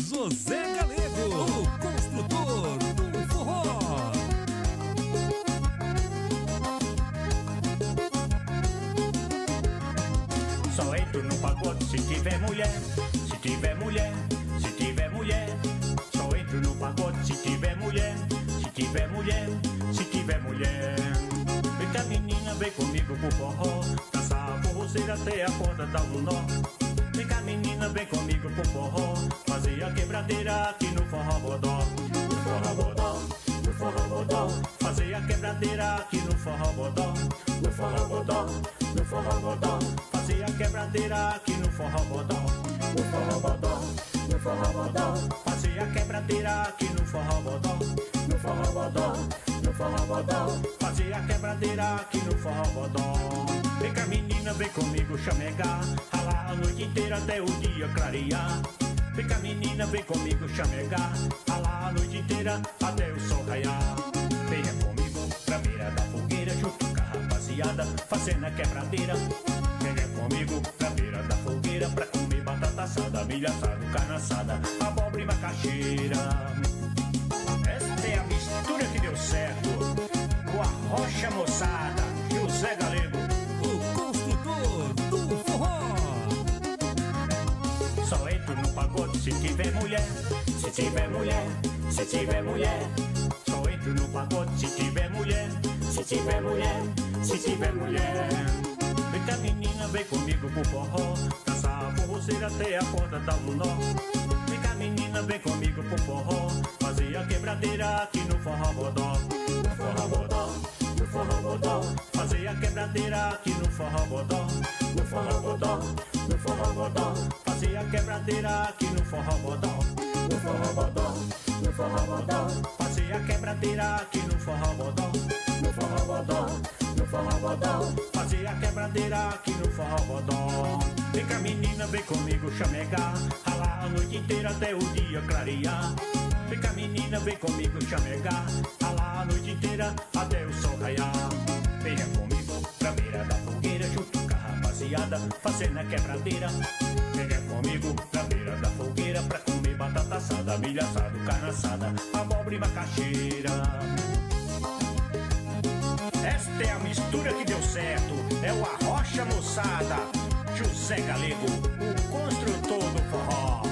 José Galego, o construtor do forró. Só entro no pagode se tiver mulher, se tiver mulher, se tiver mulher. Só entro no pagode se tiver mulher, se tiver mulher, se tiver mulher. Vem cá menina, vem comigo pro forró, dançar a forrozeira até a porta dar um nó. Vem cá menina, vem comigo pro forró, fazer a quebradeira aqui no forró bodó. No forró bodó, no forró bodó, fazer a quebradeira aqui no forró bodó. No forró bodó, no forró bodó, fazer a quebradeira aqui no forró bodó. No forró bodó, no forró bodó, fazer a quebradeira aqui no forró bodó. No forró bodó, no forró bodó, fazer a quebradeira aqui no forró bodó. Vem cá menina, vem comigo chamegar, ralar a noite inteira até o dia clarear. Vem cá menina, vem comigo chamegar, ralar a noite inteira até o sol raiar. Venha comigo pra beira da fogueira, junto com a rapaziada, fazendo a quebradeira. Venha comigo pra beira da fogueira, pra comer batata assada, milho assado, carne assada, abóbora e macaxeira. Esta é a mistura que deu certo. O Arrocha Moçada, José Galego, O construtor do forró. só entro no pagode se tiver mulher, se tiver mulher, se tiver mulher. Só entro no pagode se tiver mulher, se tiver mulher, se tiver mulher. Vem cá menina, vem comigo pro forró, dançar a forrozeira até a porta dar um nó. Vem cá menina, vem comigo pro forró, fazer a quebradeira aqui no forró bodó. No forró bodó, no forró bodó, fazer a quebradeira aqui no forró bodó. No forró bodó, no forró bodó, fazer a quebradeira aqui no forró bodó. No forró bodó, no forró bodó, fazer a quebradeira aqui no forró bodó. No forró bodó, no forró bodó, fazer a quebradeira aqui no forró bodó. Vem cá menina, vem comigo chamegar, ralar a noite inteira até o dia clarear. Vem cá menina, vem comigo chamegar, ralar a noite inteira até o sol raiar. Venha comigo pra beira da fogueira, junto com a rapaziada, fazendo a quebradeira. Venha comigo pra beira da fogueira, pra comer batata assada, milho assado, carne assada, abóbora e macaxeira. Esta é a mistura que deu certo. É o Arrocha Moçada, José Galego, o construtor do forró.